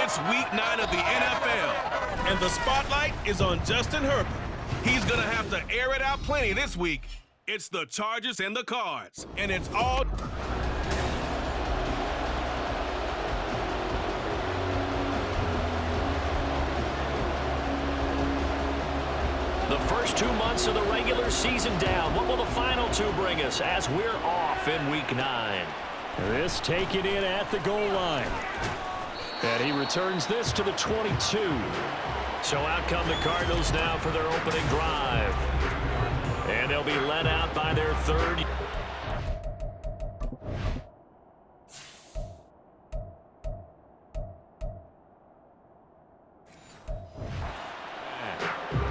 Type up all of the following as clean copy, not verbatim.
It's week 9 of the NFL, and the spotlight is on Justin Herbert. He's going to have to air it out plenty this week. It's the Chargers and the Cards, and it's all... The first 2 months of the regular season down. What will the final 2 bring us as we're off in week 9? This taken in at the goal line. And he returns this to the 22. So out come the Cardinals now for their opening drive. And they'll be led out by their third.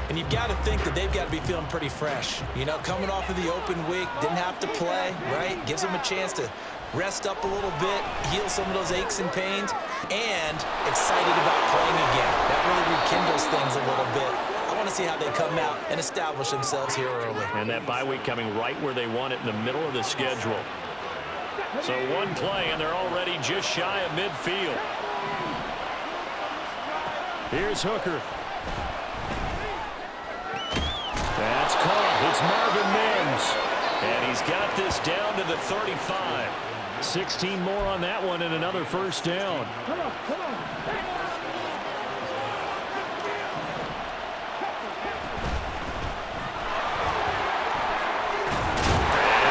And you've got to think that they've got to be feeling pretty fresh. You know, coming off of the open week, didn't have to play, right? Gives them a chance to rest up a little bit, heal some of those aches and pains, and excited about playing again. That really rekindles things a little bit. I want to see how they come out and establish themselves here early. And that bye week coming right where they want it, in the middle of the schedule. So one play, and they're already just shy of midfield. Here's Hooker. That's caught. It's Marvin Mims. And he's got this down to the 35. 16 more on that one and another first down. And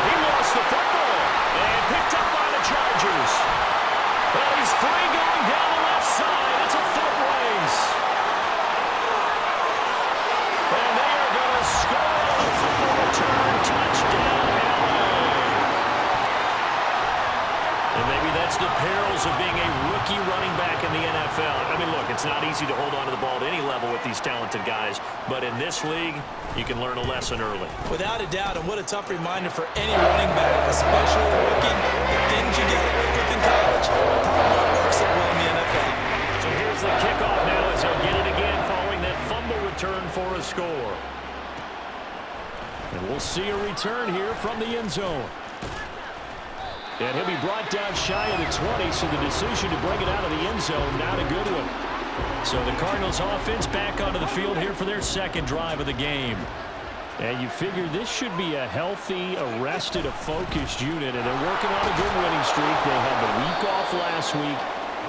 he lost the football and picked up by the Chargers. Well, he's free going down the left side. It's a foot race. And they are going to score from the return touchdown. And maybe that's the perils of being a rookie running back in the NFL. I mean, look, it's not easy to hold on to the ball at any level with these talented guys, but in this league, you can learn a lesson early. Without a doubt, and what a tough reminder for any running back, especially a rookie, the things you got to work with in college, probably won't work so well in the NFL. So here's the kickoff now as they'll get it again following that fumble return for a score. And we'll see a return here from the end zone. And he'll be brought down shy of the 20, so the decision to bring it out of the end zone, not a good one. So the Cardinals offense back onto the field here for their second drive of the game. And you figure this should be a healthy, arrested, a focused unit, and they're working on a good winning streak. They had the week off last week.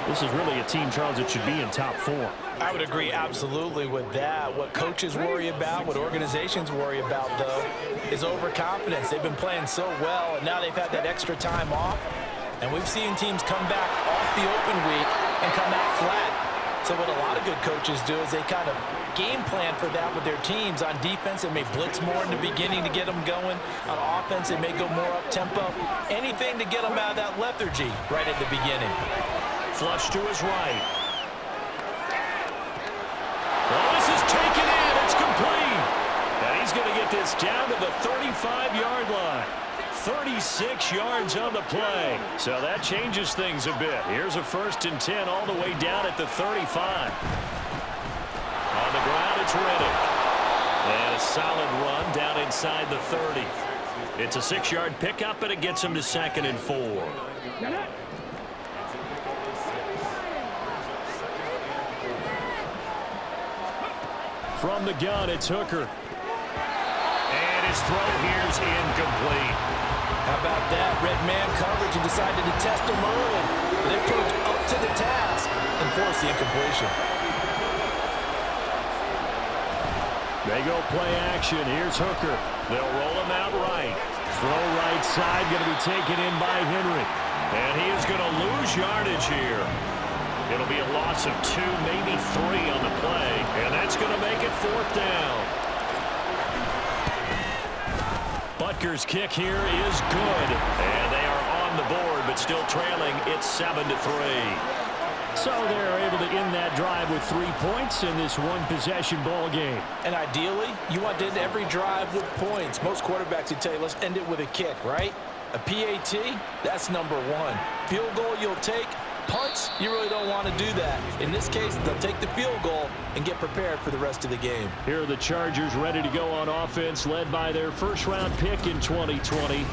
This is really a team, Charles, that should be in top 4. I would agree absolutely with that. What coaches worry about, what organizations worry about, though, is overconfidence. They've been playing so well, and now they've had that extra time off. And we've seen teams come back off the open week and come out flat. So what a lot of good coaches do is they kind of game plan for that with their teams. On defense, they may blitz more in the beginning to get them going. On offense, they may go more up-tempo. Anything to get them out of that lethargy right at the beginning. Flush to his right. Well, this is taken in. It's complete. And he's going to get this down to the 35-yard line. 36 yards on the play. So that changes things a bit. Here's a 1st and 10 all the way down at the 35. On the ground, it's Riddick. And a solid run down inside the 30. It's a 6-yard pickup, and it gets him to 2nd and 4. From the gun, it's Hooker. And his throw here's incomplete. How about that? Red man coverage and decided to test him early. They proved up to the task and forced the incompletion. They go play action. Here's Hooker. They'll roll him out right. Throw right side, going to be taken in by Henry. And he is going to lose yardage here. It'll be a loss of 2, maybe 3 on the play. And that's going to make it 4th down. Butker's kick here is good. And they are on the board, but still trailing. It's 7-3. So they're able to end that drive with 3 points in this one-possession ball game. And ideally, you want to end every drive with points. Most quarterbacks would tell you, let's end it with a kick, right? A PAT, that's number 1. Field goal you'll take. Punts, you really don't want to do that. In this case, they'll take the field goal and get prepared for the rest of the game. Here are the Chargers ready to go on offense, led by their first-round pick in 2020.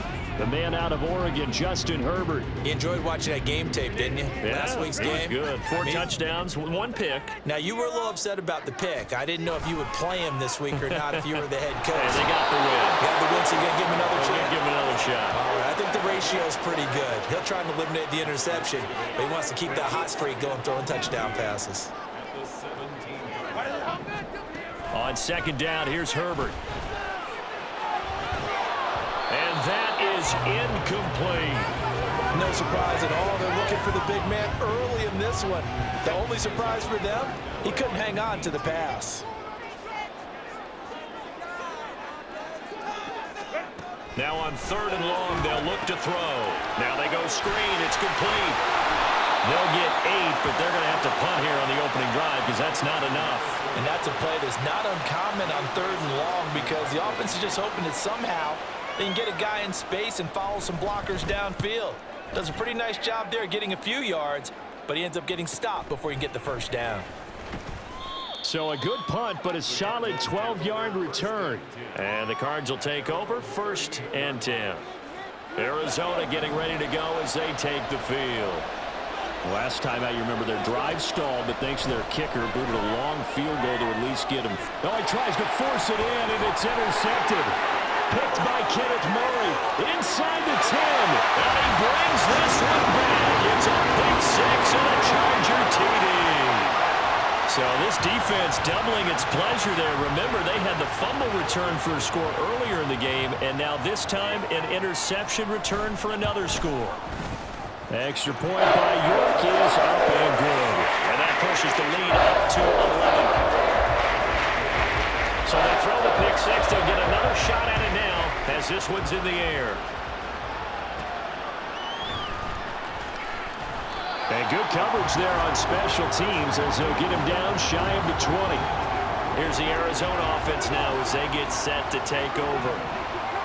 The man out of Oregon, Justin Herbert. You enjoyed watching that game tape, didn't you? Yeah, Last week's it was game. good. Four touchdowns, one pick. Now, you were a little upset about the pick. I didn't know if you would play him this week or not if you were the head coach. Hey, they got the win. Got the win, so you're going to give him another We're chance? going to give him another shot. All right, I think the ratio is pretty good. He'll try and eliminate the interception, but he wants to keep that hot streak going, throwing touchdown passes. On second down, here's Herbert. And that is incomplete. No surprise at all. They're looking for the big man early in this one. The only surprise for them, he couldn't hang on to the pass. Now on third and long, they'll look to throw. Now they go screen. It's complete. They'll get 8, but they're going to have to punt here on the opening drive because that's not enough. And that's a play that's not uncommon on third and long because the offense is just hoping that somehow they can get a guy in space and follow some blockers downfield. Does a pretty nice job there getting a few yards, but he ends up getting stopped before he can get the first down. So a good punt, but a solid 12-yard return. And the Cards will take over 1st and 10. Arizona getting ready to go as they take the field. Last time out, you remember their drive stalled, but thanks to their kicker, booted a long field goal to at least get him. Oh, he tries to force it in, and it's intercepted. Picked by Kenneth Murray inside the 10. And he brings this one back. It's a pick 6 and a Charger TD. So this defense doubling its pleasure there. Remember, they had the fumble return for a score earlier in the game, and now this time an interception return for another score. Extra point by York is up and good. And that pushes the lead up to 11. So they throw the pick 6. They'll get another shot at it now as this one's in the air. And good coverage there on special teams as they'll get him down shy of the 20. Here's the Arizona offense now as they get set to take over.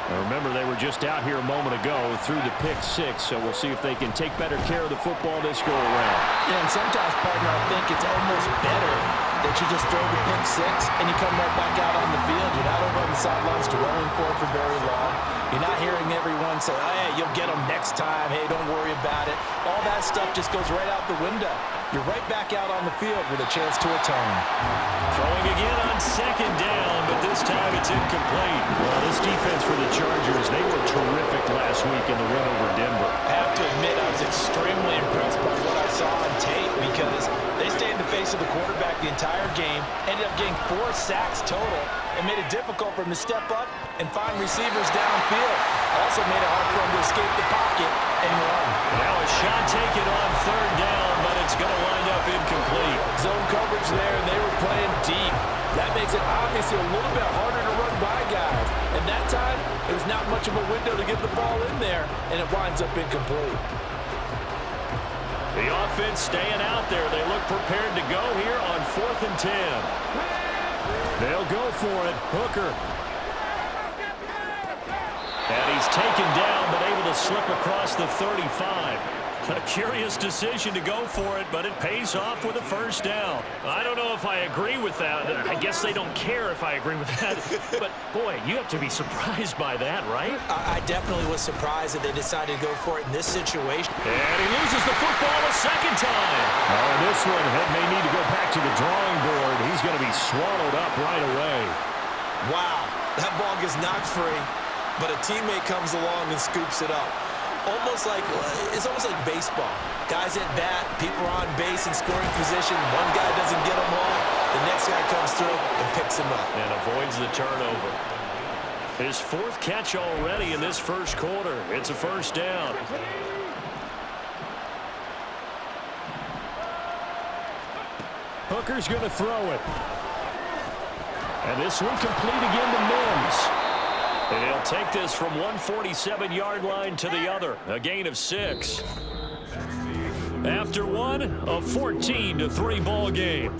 Now remember, they were just out here a moment ago through the pick 6, so we'll see if they can take better care of the football this go around. Yeah, and sometimes, partner, I think it's almost better that you just throw the pick 6 and you come right back out on the field. You're not over on the sidelines dwelling for it for very long. You're not hearing everyone say, oh, hey, you'll get them next time. Hey, don't worry about it. All that stuff just goes right out the window. You're right back out on the field with a chance to atone. Throwing again on second down, but this time it's incomplete. Well, this defense for the Chargers, they were terrific last week in the win over Denver. I have to admit, I was extremely impressed by what I saw on tape because they stayed in the face of the quarterback the entire game, ended up getting 4 sacks total, and made it difficult for him to step up and find receivers downfield. Also made it hard for him to escape the pocket and run. Now a shot taken on third down, but it's going to wind up incomplete. Zone coverage there, and they were playing deep. That makes it obviously a little bit harder to run by guys. And that time, there was not much of a window to get the ball in there, and it winds up incomplete. The offense staying out there. They look prepared to go here on 4th and 10. They'll go for it. Hooker. And he's taken down, but able to slip across the 35. A curious decision to go for it, but it pays off with a first down. I don't know if I agree with that. I guess they don't care if I agree with that. But, boy, you have to be surprised by that, right? I definitely was surprised that they decided to go for it in this situation. And he loses the football a second time. Oh, this one may need to go back to the drawing board. He's going to be swallowed up right away. Wow, that ball gets knocked free, but a teammate comes along and scoops it up. It's almost like baseball. Guys at bat, people are on base in scoring position. One guy doesn't get them all. The next guy comes through and picks him up. And avoids the turnover. His 4th catch already in this first quarter. It's a first down. Hooker's going to throw it. And this one complete again to Mims. And he'll take this from 147-yard line to the other. A gain of 6. After one, a 14-3 ball game.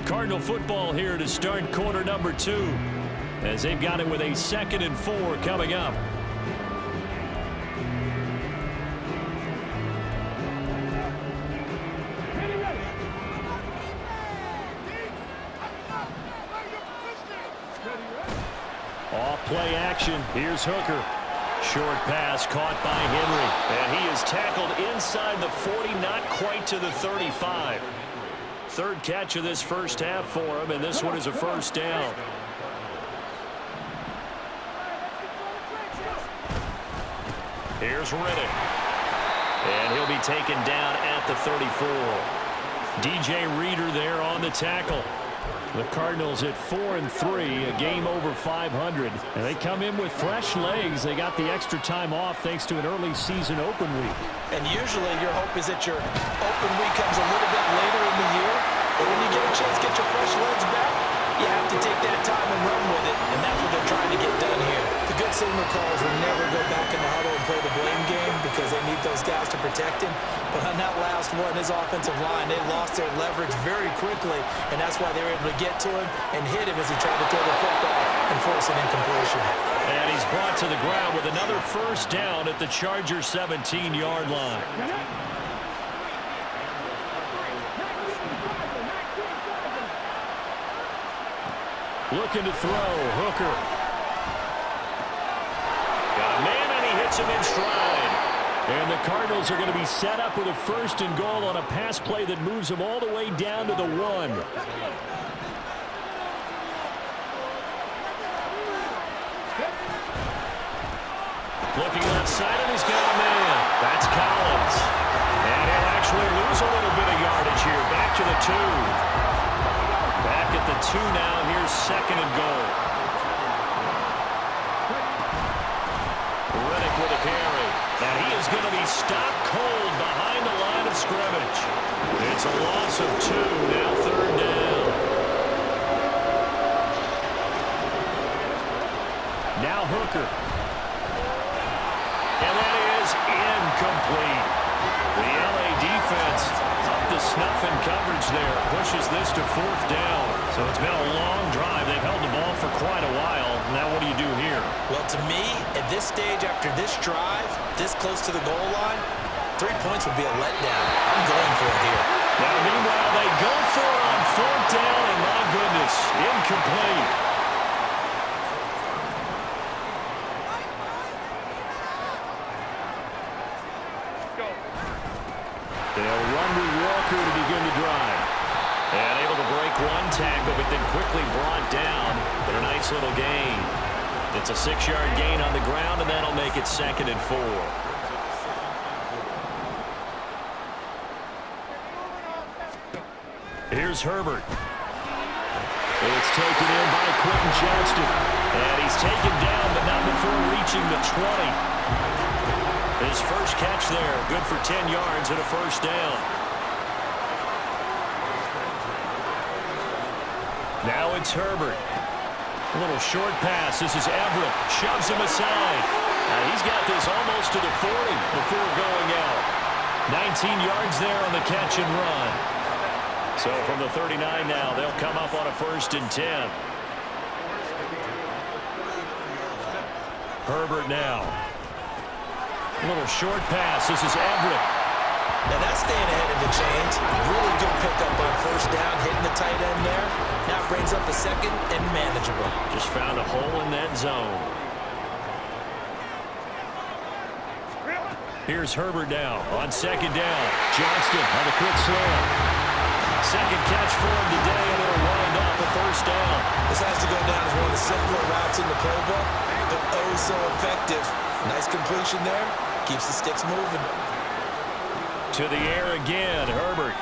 Cardinal football here to start quarter number 2. As they've got it with a 2nd and 4 coming up. play action. Here's Hooker. Short pass caught by Henry. And he is tackled inside the 40, not quite to the 35. Third catch of this first half for him, and this one is a first down. Here's Riddick. And he'll be taken down at the 34. DJ Reader there on the tackle. The Cardinals at 4-3, a game over 500. And they come in with fresh legs. They got the extra time off thanks to an early season open week. And usually your hope is that your open week comes a little bit later in the year. But when you get a chance to get your fresh legs back, you have to take that time and run with it. And that's what they're trying to get done here. The good signal callers will never go back in the huddle and play the blame game because they need those guys to protect him. But on that last one, his offensive line, they lost their leverage very quickly, and that's why they were able to get to him and hit him as he tried to throw the football and force an incompletion. And he's brought to the ground with another first down at the Chargers' 17-yard line. Looking to throw, Hooker. Got a man, and he hits him in stride. And the Cardinals are going to be set up with a first and goal on a pass play that moves them all the way down to the 1. Looking left side, and he's got a man. That's Collins. And he'll actually lose a little bit of yardage here. Back to the 2. Back at the 2 now. Here's second and goal. Riddick with a carry. And he is going to be stopped cold behind the line of scrimmage. It's a loss of 2. Now third down. Now Hooker. And that is incomplete. The LA defense up to snuff in coverage there. Pushes this to fourth down. So it's been a long drive. They've held the ball for quite a while. Now what do you do here? Well, to me, at this stage, after this drive, this close to the goal line, 3 points would be a letdown. I'm going for it here. Now, meanwhile, they go for it on fourth down, and my goodness, incomplete. They'll run with Walker to begin the drive. And able to break one tackle, but then quickly brought down. But a nice little gain. It's a 6-yard gain on the ground, and that'll make it 2nd and 4. Here's Herbert. It's taken in by Quentin Johnston. And he's taken down, but not before reaching the 20. His first catch there, good for 10 yards and a first down. Now it's Herbert. A little short pass. This is Everett. Shoves him aside. He's got this almost to the 40 before going out. 19 yards there on the catch and run. So from the 39 now, they'll come up on a 1st and 10. Herbert now. A little short pass. This is Everett. Now that's staying ahead of the chains. Really good pickup on first down, hitting the tight end there. Now brings up a 2nd and manageable. Just found a hole in that zone. Here's Herbert now on 2nd down. Johnston on the quick slam. Second catch for him today, and it'll wind up a first down. This has to go down as one of the simpler routes in the playbook, but oh so effective. Nice completion there. Keeps the sticks moving. To the air again, Herbert.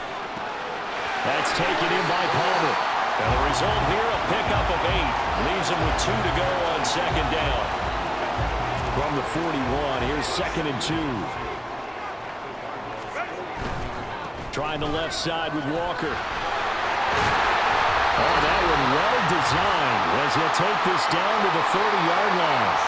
That's taken in by Palmer. And the result here, a pickup of 8. Leaves him with 2 to go on 2nd down. From the 41, here's 2nd and 2. Trying the left side with Walker. Oh, that one well designed as he'll take this down to the 30-yard line.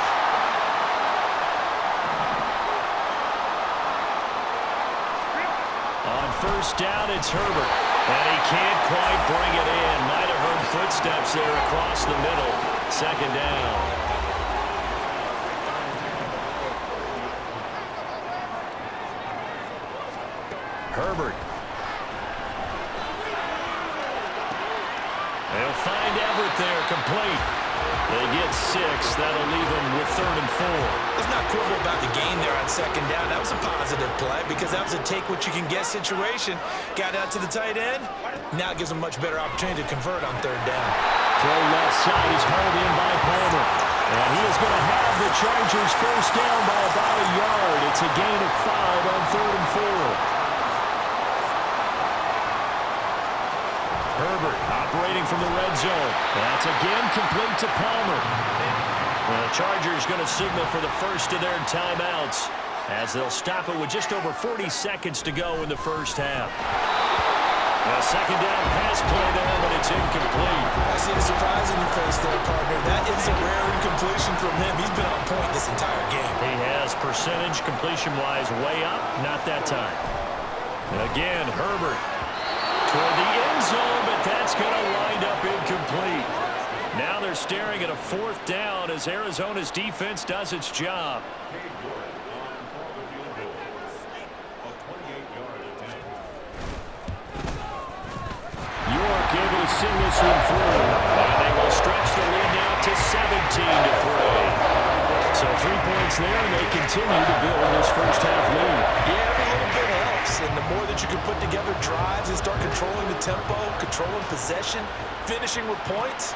On first down, it's Herbert. And he can't quite bring it in. Might have heard footsteps there across the middle. 2nd down. Herbert. They'll find Everett there, complete. They get 6. That'll leave them with 3rd and 4. Let's not quibble about the gain there on 2nd down. That was a positive play because that was a take-what-you-can-get situation. Got out to the tight end. Now it gives them a much better opportunity to convert on 3rd down. Throw left side is hauled in by Palmer. And he is going to have the Chargers first down by about a yard. It's a gain of 5 on 3rd and 4. Herbert operating from the red zone. That's again complete to Palmer. Well, the Chargers going to signal for the first of their timeouts as they'll stop it with just over 40 seconds to go in the first half. A 2nd down pass play there, but it's incomplete. I see the surprise in your face there, partner. That is a rare incompletion from him. He's been on point this entire game. He has percentage completion-wise way up, not that time. Again, Herbert toward the end zone, but that's going to wind up incomplete. Now they're staring at a 4th down as Arizona's defense does its job. York able to send this one through, and they will stretch the lead now to 17-3. So 3 points there, and they continue to build this first half lead. Yeah, every little bit helps, and the more that you can put together drives and start controlling the tempo, controlling possession, finishing with points,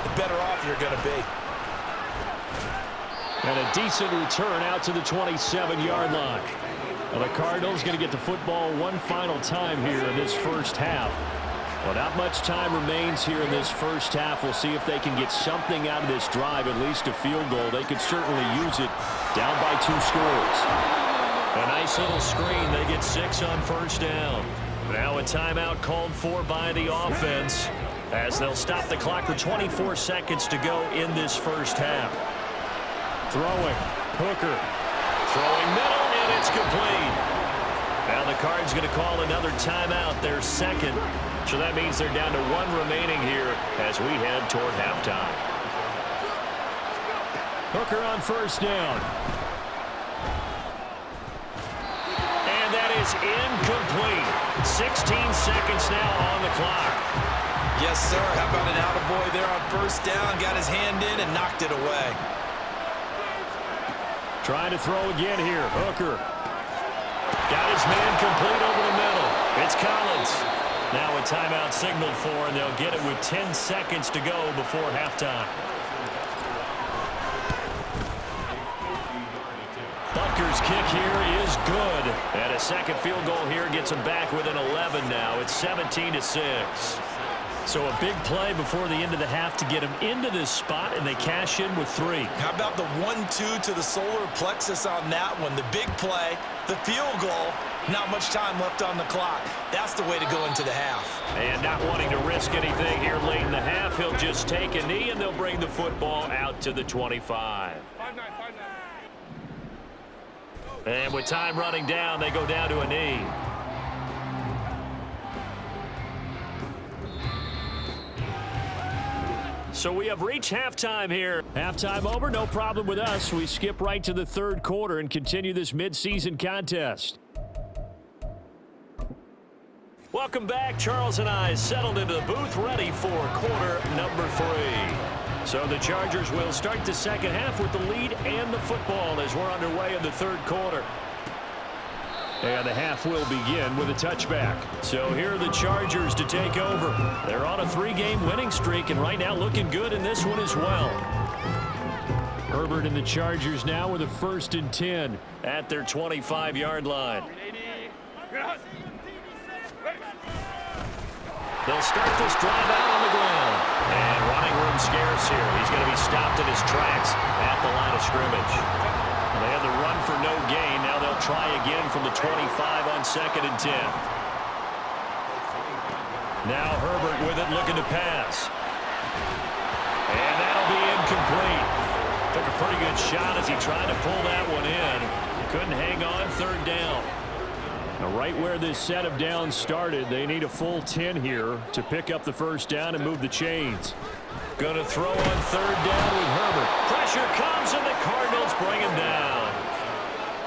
the better off you're going to be. And a decent return out to the 27-yard line. Well, the Cardinals going to get the football one final time here in this first half. Well, not much time remains here in this first half. We'll see if they can get something out of this drive, at least a field goal. They could certainly use it down by 2 scores. A nice little screen. They get 6 on first down. Now a timeout called for by the offense as they'll stop the clock with 24 seconds to go in this first half. Throwing. Hooker. Throwing middle, and it's complete. Now the Cards going to call another timeout, their 2nd. So that means they're down to 1 remaining here as we head toward halftime. Hooker on first down. And that is incomplete. 16 seconds now on the clock. Yes, sir. How about an attaboy there on first down? Got his hand in and knocked it away. Trying to throw again here. Hooker. Got his man complete over the middle. It's Collins. Now a timeout signaled for, and they'll get it with 10 seconds to go before halftime. Butker's kick here is good. And a 2nd field goal here gets them back within 11 now. It's 17-6. So a big play before the end of the half to get them into this spot, and they cash in with 3. How about the 1-2 to the solar plexus on that one? The big play, the field goal, not much time left on the clock. That's the way to go into the half. And not wanting to risk anything here late in the half, he'll just take a knee, and they'll bring the football out to the 25. And with time running down, they go down to a knee. So we have reached halftime here. Halftime over, no problem with us. We skip right to the 3rd quarter and continue this midseason contest. Welcome back. Charles and I settled into the booth ready for quarter number 3. So the Chargers will start the second half with the lead and the football as we're underway in the 3rd quarter. And the half will begin with a touchback. So here are the Chargers to take over. They're on a 3-game winning streak, and right now looking good in this one as well. Herbert and the Chargers now with a 1st and 10 at their 25-yard line. They'll start this drive out on the ground. And running room scarce here. He's going to be stopped in his tracks at the line of scrimmage. They had the run for no gain. Now they'll try again from the 25 on 2nd and 10. Now Herbert with it, looking to pass. And that'll be incomplete. Took a pretty good shot as he tried to pull that one in. Couldn't hang on, 3rd down. Now right where this set of downs started, they need a full 10 here to pick up the first down and move the chains. Going to throw on 3rd down with Herbert. Pressure comes, and the Cardinals bring him down.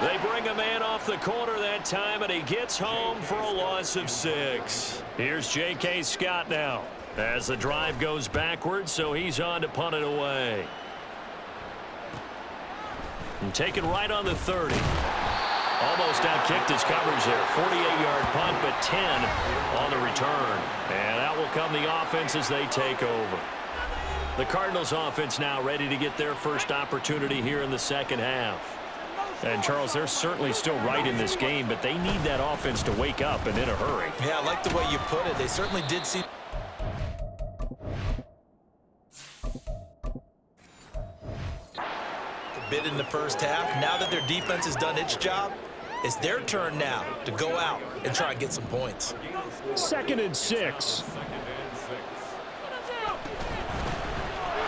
They bring a man off the corner that time, and he gets home for a loss of 6. Here's J.K. Scott now. As the drive goes backwards, so he's on to punt it away. And taken right on the 30. Almost outkicked his coverage there. 48-yard punt, but 10 on the return. And out will come the offense as they take over. The Cardinals offense now ready to get their first opportunity here in the second half. And, Charles, they're certainly still right in this game, but they need that offense to wake up and in a hurry. Yeah, I like the way you put it. They certainly did see... a bit in the first half. Now that their defense has done its job, it's their turn now to go out and try and get some points. 2nd and 6.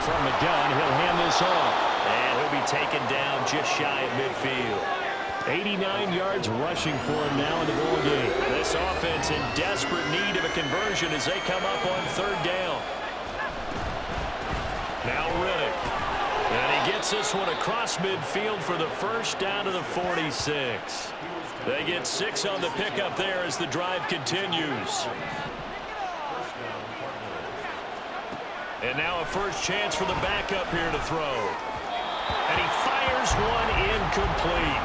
From the gun, he'll hand this off. And he'll be taken down just shy of midfield. 89 yards rushing for him now in the ball game. This offense in desperate need of a conversion as they come up on 3rd down. Now Riddick. And he gets this one across midfield for the first down to the 46. They get 6 on the pickup there as the drive continues. And now a first chance for the backup here to throw. And he fires one incomplete.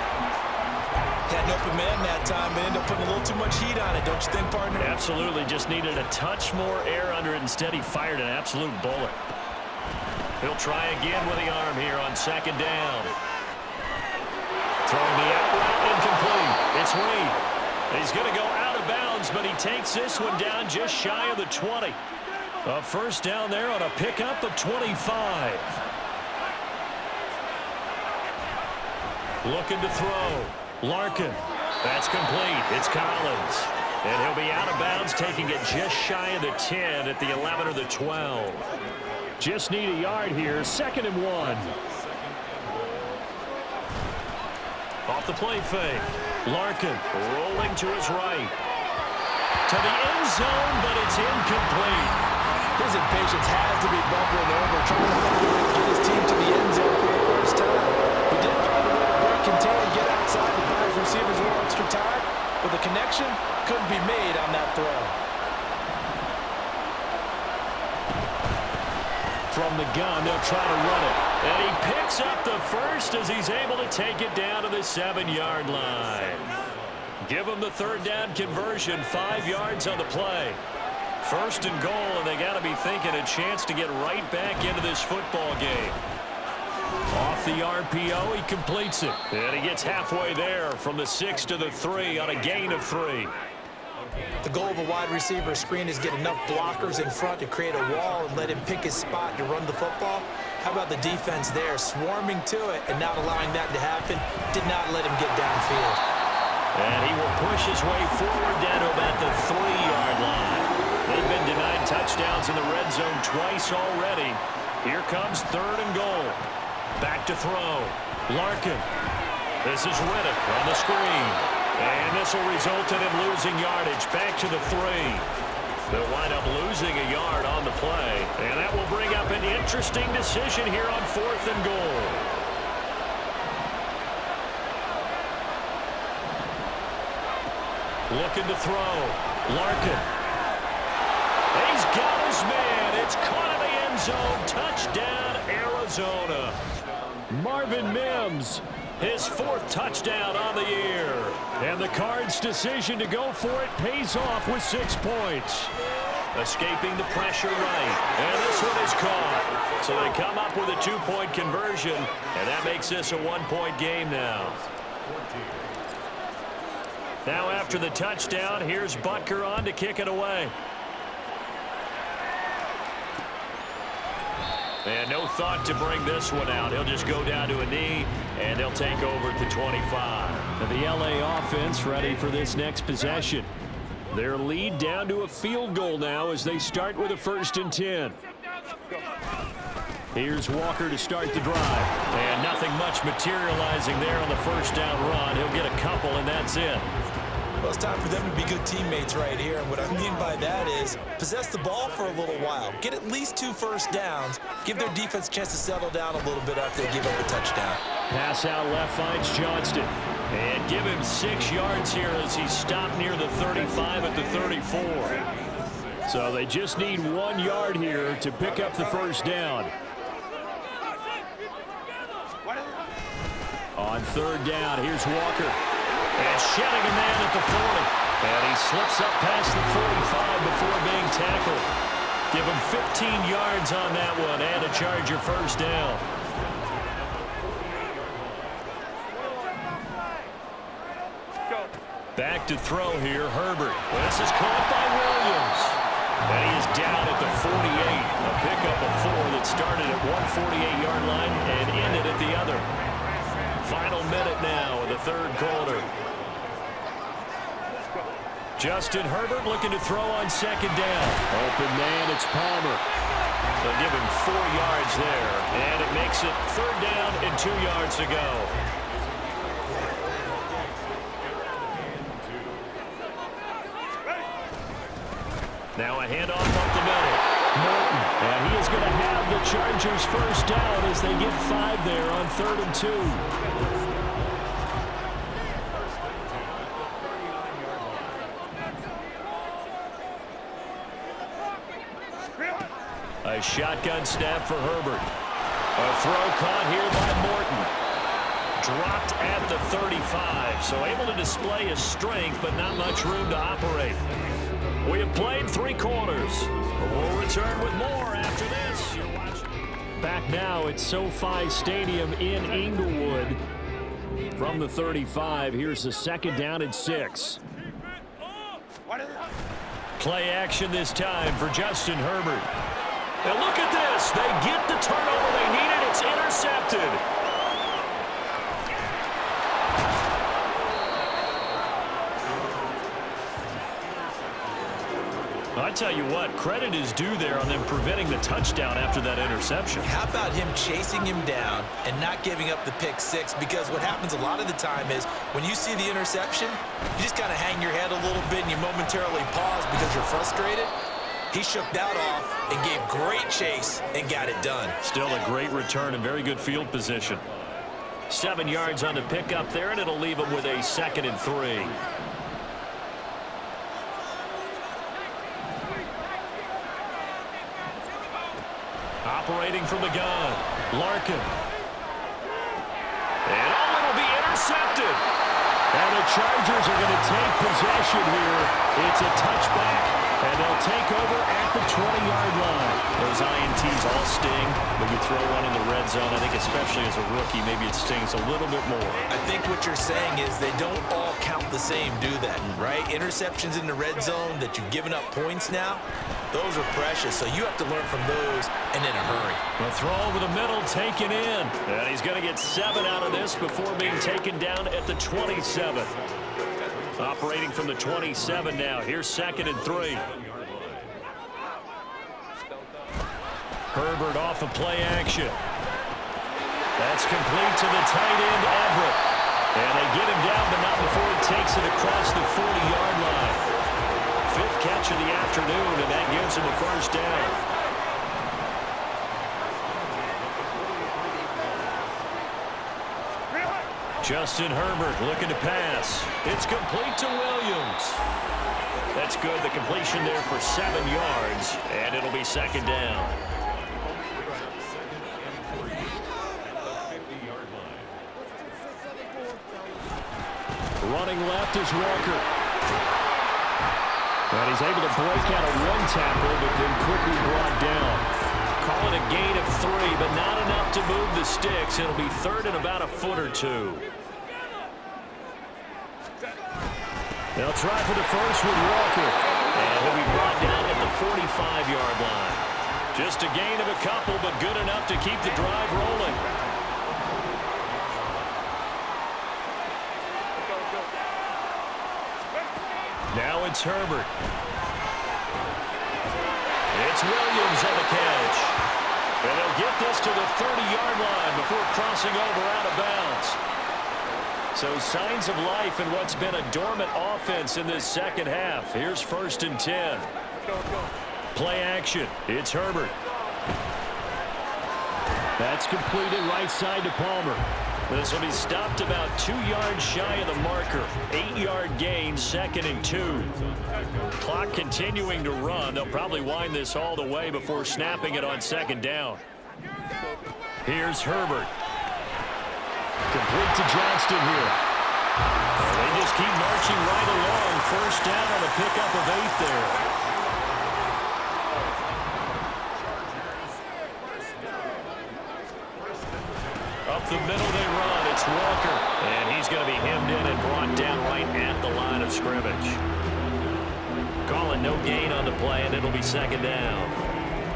Had an open man that time, but ended up putting a little too much heat on it, don't you think, partner? Absolutely. Just needed a touch more air under it. Instead, he fired an absolute bullet. He'll try again with the arm here on 2nd down. Throwing the out route incomplete. It's Reed. He's going to go out of bounds, but he takes this one down just shy of the 20. A first down there on a pickup of 25. Looking to throw. Larkin. That's complete. It's Collins. And he'll be out of bounds, taking it just shy of the 10 at the 11 or the 12. Just need a yard here. 2nd and 1. Off the play fake. Larkin rolling to his right. To the end zone, but it's incomplete. His impatience has to be bubbling over, trying to find a way to get his team to the end zone for the first time. He did find a way to break contain, get outside to buy his receivers a little extra time, but the connection couldn't be made on that throw. From the gun, they'll try to run it. And he picks up the first as he's able to take it down to the 7-yard line. Give him the 3rd down conversion, 5 yards on the play. 1st and goal, and they got to be thinking a chance to get right back into this football game. Off the RPO, he completes it. And he gets halfway there from the 6 to the 3 on a gain of 3. The goal of a wide receiver screen is get enough blockers in front to create a wall and let him pick his spot to run the football. How about the defense there, swarming to it and not allowing that to happen? Did not let him get downfield. And he will push his way forward down to about the 3-yard line. They've been denied touchdowns in the red zone twice already. Here comes 3rd and goal. Back to throw. Larkin. This is Riddick on the screen. And this will result in him losing yardage back to the 3. They'll wind up losing a yard on the play. And that will bring up an interesting decision here on 4th and goal. Looking to throw. Larkin. He's got his man. It's caught in the end zone. Touchdown, Arizona. Marvin Mims. His 4th touchdown on the year. And the Cards' decision to go for it pays off with 6 points. Escaping the pressure right. And this one is caught. So they come up with a 2-point conversion. And that makes this a 1-point game now. Now after the touchdown, here's Butker on to kick it away. And no thought to bring this one out. He'll just go down to a knee, and they'll take over at the 25. And the LA offense ready for this next possession. Their lead down to a field goal now as they start with a 1st and 10. Here's Walker to start the drive. And nothing much materializing there on the 1st down run. He'll get a couple, and that's it. Well, it's time for them to be good teammates right here. And what I mean by that is possess the ball for a little while. Get at least 2 first downs. Give their defense a chance to settle down a little bit after they give up a touchdown. Pass out left finds Johnston. And give him 6 yards here as he stopped near the 35 at the 34. So they just need 1 yard here to pick up the first down. On third down, here's Walker. And shedding a man at the 40. And he slips up past the 45 before being tackled. Give him 15 yards on that one and a Charger first down. Back to throw here, Herbert. This is caught by Williams. And he is down at the 48. A pickup of 4 that started at one 48-yard line and ended at the other. Final minute now of the third quarter. Justin Herbert looking to throw on second down. Open man, it's Palmer. They'll give him 4 yards there. And it makes it third down and 2 yards to go. Now a handoff up the middle. Morton. And he is going to have the Chargers first down as they get 5 there on 3rd and 2. A shotgun snap for Herbert. A throw caught here by Morton. Dropped at the 35, so able to display his strength, but not much room to operate. We have played 3 quarters. We'll return with more after this. You're watching. Back now at SoFi Stadium in Inglewood. From the 35, here's the second down and 6. Play action this time for Justin Herbert. And look at this. They get the turnover they needed. It's intercepted. I tell you what, credit is due there on them preventing the touchdown after that interception. How about him chasing him down and not giving up the pick 6? Because what happens a lot of the time is when you see the interception, you just kind of hang your head a little bit and you momentarily pause because you're frustrated. He shook that off and gave great chase and got it done. Still a great return and very good field position. 7 yards on the pickup there, and it'll leave him with a 2nd and 3. Operating from the gun, Larkin. And it'll be intercepted. And the Chargers are going to take possession here. It's a touchback, and they'll take over at the 20-yard line. Those INTs all sting when you throw one in the red zone. I think especially as a rookie, maybe it stings a little bit more. I think what you're saying is they don't all count the same, do that, right? Interceptions in the red zone that you've given up points now, those are precious, so you have to learn from those and in a hurry. The throw over the middle, taken in. And he's going to get 7 out of this before being taken down at the 27. Operating from the 27 now. Here's 2nd and 3. Herbert off of play action. That's complete to the tight end, Everett. And they get him down, but not before he takes it across the 40-yard line. 5th catch of the afternoon, and that gives him a first down. Justin Herbert looking to pass. It's complete to Williams. That's good. The completion there for 7 yards, and it'll be 2nd down. Running left is Walker. And he's able to break out of 1 tackle, but then quickly brought down. Call it a gain of 3, but not enough to move the sticks. It'll be 3rd and about a foot or 2. They'll try for the first with Walker. And he'll be brought down at the 45-yard line. Just a gain of a couple, but good enough to keep the drive rolling. Now it's Herbert. It's Williams on the catch. And they'll get this to the 30-yard line before crossing over out of bounds. So signs of life in what's been a dormant offense in this second half. Here's 1st and 10. Play action. It's Herbert. That's completed right side to Palmer. This will be stopped about 2 yards shy of the marker. 8-yard gain, 2nd and 2. Clock continuing to run. They'll probably wind this all the way before snapping it on 2nd down. Here's Herbert. Complete to Johnston here. They just keep marching right along. 1st down on a pickup of 8 there. Up the middle they run. It's Walker. And he's going to be hemmed in and brought down right at the line of scrimmage. Calling no gain on the play, and it'll be 2nd down.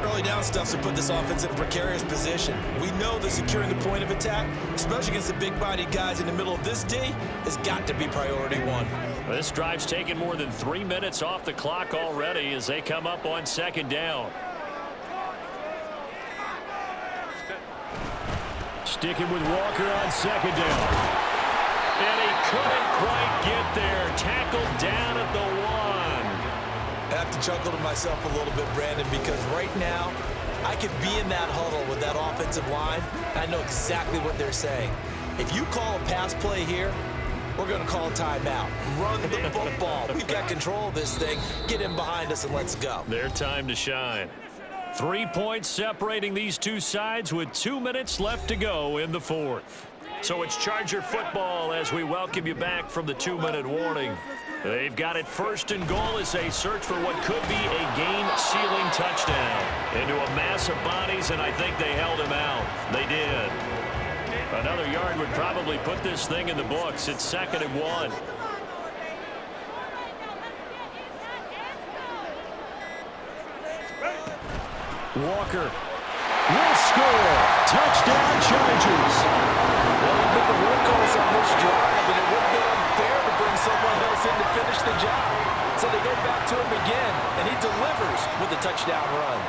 Early down stuff to put this offense in a precarious position. We know that securing the point of attack, especially against the big-bodied guys in the middle of this D, has got to be priority 1. This drive's taken more than 3 minutes off the clock already as they come up on 2nd down. Sticking with Walker on 2nd down. And he couldn't quite get there. Tackled down at the 1. I have to chuckle to myself a little bit, Brandon, because right now I could be in that huddle with that offensive line. I know exactly what they're saying. If you call a pass play here, we're going to call a timeout. Run the football. We've got control of this thing. Get in behind us and let's go. Their time to shine. 3 points separating these two sides with 2 minutes left to go in the 4th. So it's Charger football as we welcome you back from the 2-minute warning. They've got it 1st and goal as they search for what could be a game-sealing touchdown into a mass of bodies, and I think they held him out. They did. Another yard would probably put this thing in the books. It's 2nd and 1. Walker will score. Touchdown, Chargers. Well, he's been the workhorse on this drive, and it would have been unfair to bring someone else in to finish the job. So they go back to him again, and he delivers with a touchdown run.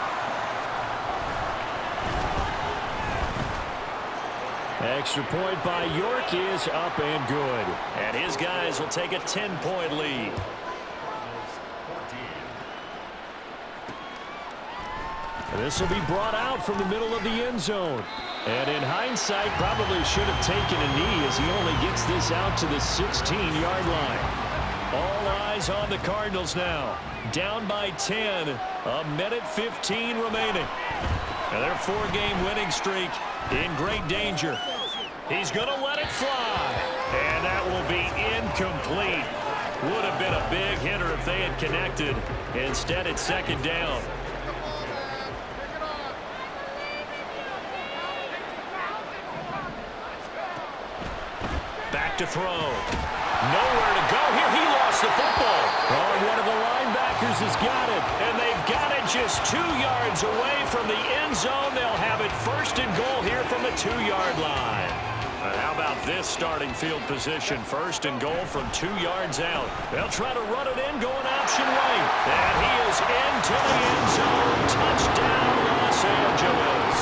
Extra point by York is up and good. And his guys will take a 10-point lead. This will be brought out from the middle of the end zone. And in hindsight, probably should have taken a knee as he only gets this out to the 16-yard line. All eyes on the Cardinals now. Down by 10. A minute 15 remaining. And their 4-game winning streak in great danger. He's going to let it fly. And that will be incomplete. Would have been a big hitter if they had connected. Instead, it's 2nd down. Back to throw. Nowhere to go here. He lost the football. Oh, one of the linebackers has got it. And they've got it just 2 yards away from the end zone. They'll have it 1st and goal here from the 2-yard line. How about this starting field position? 1st and goal from 2 yards out. They'll try to run it in, going option right. And he is into the end zone. Touchdown, Los Angeles.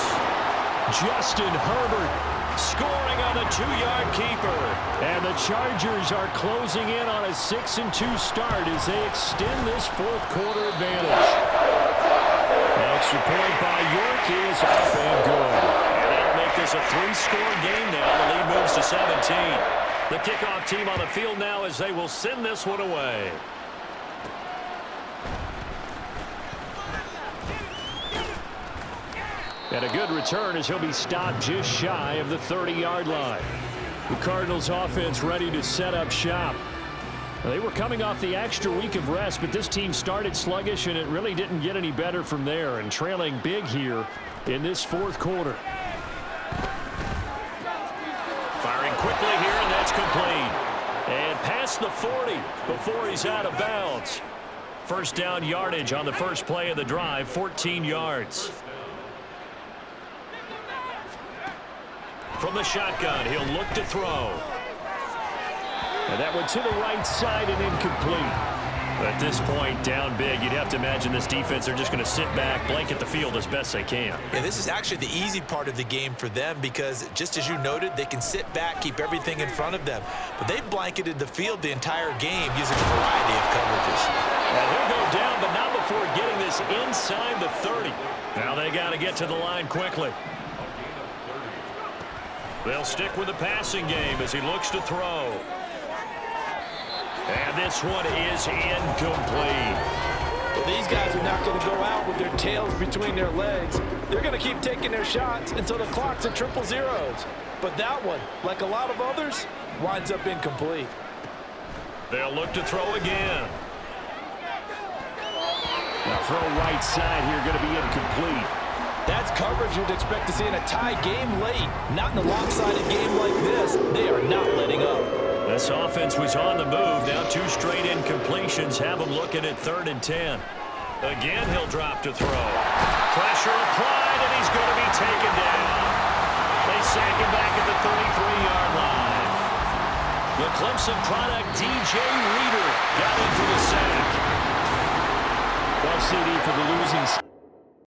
Justin Herbert scoring on a 2-yard keeper. And the Chargers are closing in on a 6-2 start as they extend this 4th quarter advantage. Extra point by York is up and good. And that'll make this a 3-score game now. The lead moves to 17. The kickoff team on the field now as they will send this one away. And a good return as he'll be stopped just shy of the 30-yard line. The Cardinals offense ready to set up shop. They were coming off the extra week of rest, but this team started sluggish, and it really didn't get any better from there, and trailing big here in this 4th quarter. Firing quickly here, and that's complete. And past the 40 before he's out of bounds. 1st down yardage on the first play of the drive, 14 yards. From the shotgun, he'll look to throw. And that went to the right side and incomplete. At this point, down big, you'd have to imagine this defense, they're just going to sit back, blanket the field as best they can. Yeah, this is actually the easy part of the game for them because, just as you noted, they can sit back, keep everything in front of them. But they've blanketed the field the entire game using a variety of coverages. And he'll go down, but not before getting this inside the 30. Now they got to get to the line quickly. They'll stick with the passing game as he looks to throw. And this one is incomplete. Well, these guys are not going to go out with their tails between their legs. They're going to keep taking their shots until the clock's at triple zeros. But that one, like a lot of others, winds up incomplete. They'll look to throw again. Now throw right side here, going to be incomplete. That's coverage you'd expect to see in a tie game late. Not in a lopsided game like this. They are not letting up. This offense was on the move. Now 2 straight incompletions have them looking at 3rd and 10. Again, he'll drop to throw. Pressure applied, and he's going to be taken down. They sack him back at the 33-yard line. The Clemson product, DJ Reader, got in for the sack. Well, CD, for the losing